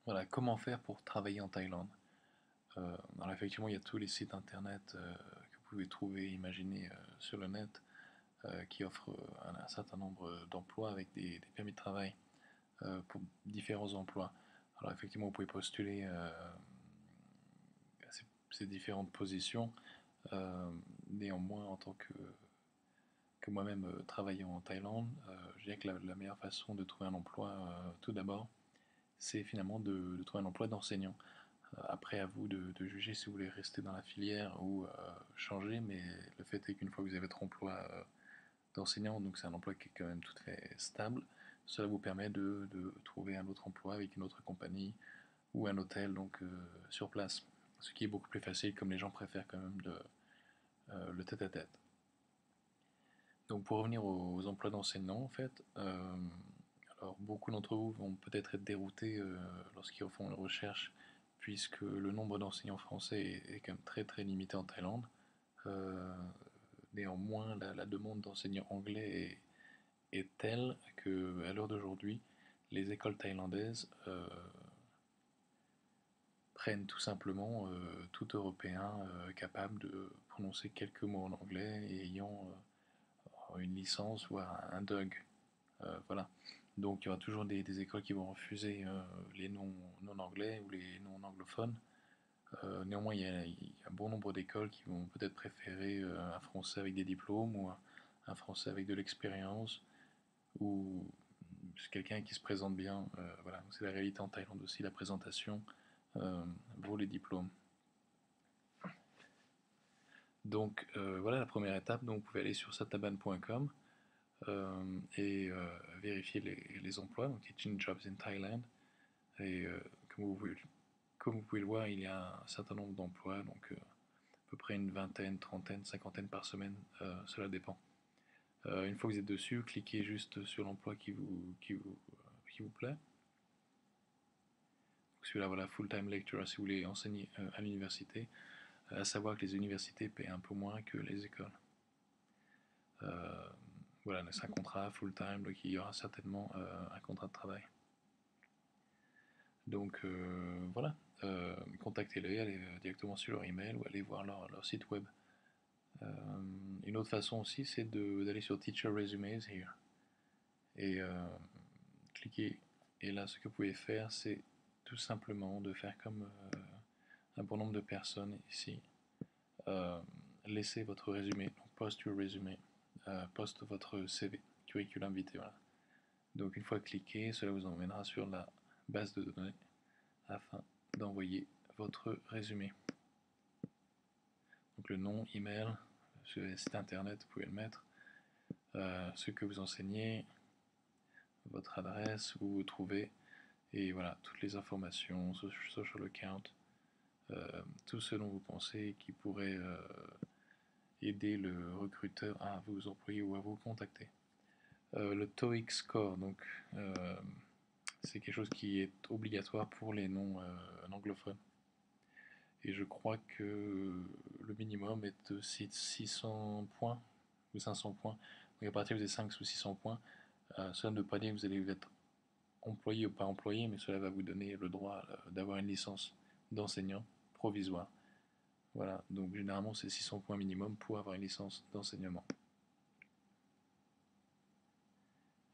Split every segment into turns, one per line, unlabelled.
Voilà, comment faire pour travailler en Thaïlande? Alors effectivement, il y a tous les sites internet que vous pouvez trouver, imaginer sur le net, qui offrent un certain nombre d'emplois avec des permis de travail pour différents emplois. Alors effectivement, vous pouvez postuler à ces différentes positions. Néanmoins, en tant que moi-même travaillant en Thaïlande, je dirais que la meilleure façon de trouver un emploi, tout d'abord, c'est finalement de trouver un emploi d'enseignant. Après, à vous de juger si vous voulez rester dans la filière ou changer, mais le fait est qu'une fois que vous avez votre emploi d'enseignant, donc c'est un emploi qui est quand même tout à fait stable, cela vous permet de trouver un autre emploi avec une autre compagnie ou un hôtel donc sur place. Ce qui est beaucoup plus facile, comme les gens préfèrent quand même le tête-à-tête. Donc pour revenir aux emplois d'enseignant, en fait, alors beaucoup d'entre vous vont peut-être être déroutés lorsqu'ils font une recherche, puisque le nombre d'enseignants français est quand même très très limité en Thaïlande. Euh, Néanmoins, la demande d'enseignants anglais est telle qu'à l'heure d'aujourd'hui, les écoles thaïlandaises prennent tout simplement tout Européen capable de prononcer quelques mots en anglais et ayant une licence ou un DUG. Voilà. Donc il y aura toujours des écoles qui vont refuser les non anglais ou les non anglophones. Néanmoins, il y a un bon nombre d'écoles qui vont peut-être préférer un français avec des diplômes ou un français avec de l'expérience ou quelqu'un qui se présente bien. Voilà, c'est la réalité en Thaïlande aussi, la présentation vaut les diplômes. Donc voilà la première étape. Donc vous pouvez aller sur sataban.com et vérifier les emplois, donc Teaching Jobs in Thailand. Et comme vous pouvez le voir, il y a un certain nombre d'emplois, donc à peu près une vingtaine, trentaine, cinquantaine par semaine, cela dépend. Une fois que vous êtes dessus, cliquez juste sur l'emploi qui vous plaît. Celui-là, voilà, full-time lecturer si vous voulez enseigner à l'université. À savoir que les universités paient un peu moins que les écoles. Euh, voilà, c'est un contrat full-time, donc il y aura certainement un contrat de travail. Donc voilà, contactez-les, allez directement sur leur email ou allez voir leur site web. Euh, une autre façon aussi, c'est d'aller sur Teacher Resumes here et cliquer. Et là, ce que vous pouvez faire, c'est tout simplement de faire comme un bon nombre de personnes ici. Euh, Laissez votre résumé, donc post your resume, post votre CV, curriculum vitae. Voilà. Donc une fois cliqué, cela vous emmènera sur la base de données afin d'envoyer votre résumé. Donc le nom, email, sur le site internet, vous pouvez le mettre, ce que vous enseignez, votre adresse, où vous vous trouvez, et voilà, toutes les informations, social account, tout ce dont vous pensez qui pourrait aider le recruteur à vous employer ou à vous contacter. Le TOEIC score, donc c'est quelque chose qui est obligatoire pour les non anglophones. Et je crois que le minimum est de 600 points ou 500 points. Donc à partir de 5 ou 600 points, cela ne veut pas dire que vous allez être employé ou pas employé, mais cela va vous donner le droit d'avoir une licence d'enseignant provisoire. Voilà, donc généralement c'est 600 points minimum pour avoir une licence d'enseignement.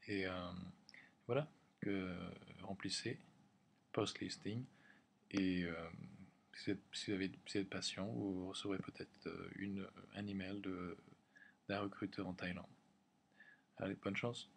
Et voilà, que remplissez post-listing et si vous êtes patient, vous recevrez peut-être un email d'un recruteur en Thaïlande. Allez, bonne chance.